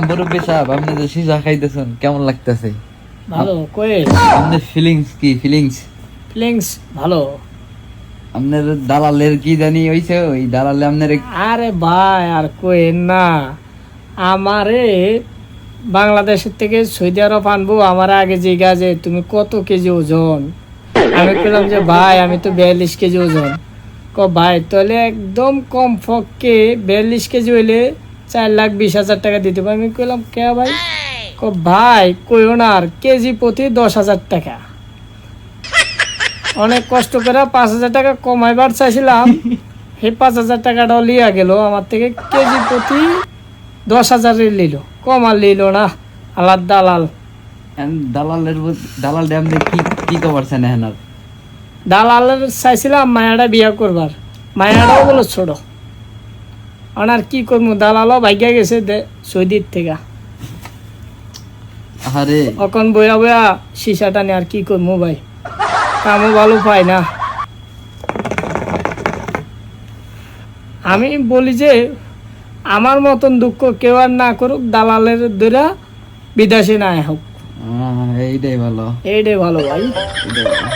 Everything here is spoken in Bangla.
মুরব্বী সাহেব, আপনি যে সিজা খাইতেছেন কেমন লাগতেছে? ভালো কই আপনার ফিলিংস কি? ফিলিংস ভালো। আপনার দালালের কি জানি হইছে, ওই দালালে আপনার আরে ভাই আর কইেন না, আমারে বাংলাদেশের থেকে সৌদি আরব আনবো। আমার আগে জিজ্ঞা যে তুমি কত কেজি ওজন, আমি বললাম যে ভাই আমি তো 42 কেজি ওজন। ভাই তাহলে একদম কম ফককে 42 কেজি হইলে 4,20,000 টাকা দিতে পারি। আমি কইলাম কে ভাই? ভাই কইও না, আর কেজি প্রতি 10,000 টাকা। অনেক কষ্ট করে 5,000 টাকা কমাইবার চাইছিলাম, সেই 5,000 টাকাটাও লিয়া গেল আমার থেকে। কেজি প্রতি 10,000 লিল, কমার লিল না। আলাদ দালাল দালাল আপনি কি কি করছেন এখন? দালালের চাইছিলাম মায়াটা বিয়া করবার, মায়াটাও বলো ছোট। আর কি করবো, দালালও ভাগ্যা গেছে সৌদির থেকে। আরে এখন বইয়া বইয়া সিসাটা নিয়ে আর কি করবো ভাই, কামও ভালো পাই না। আমি বলি যে আমার মতন দুঃখ কেউ আর না করুক, দালালের দইরা বিদেশে না হোক, এইটাই ভালো, এইটাই ভালো ভাই। এইটাই ভালো।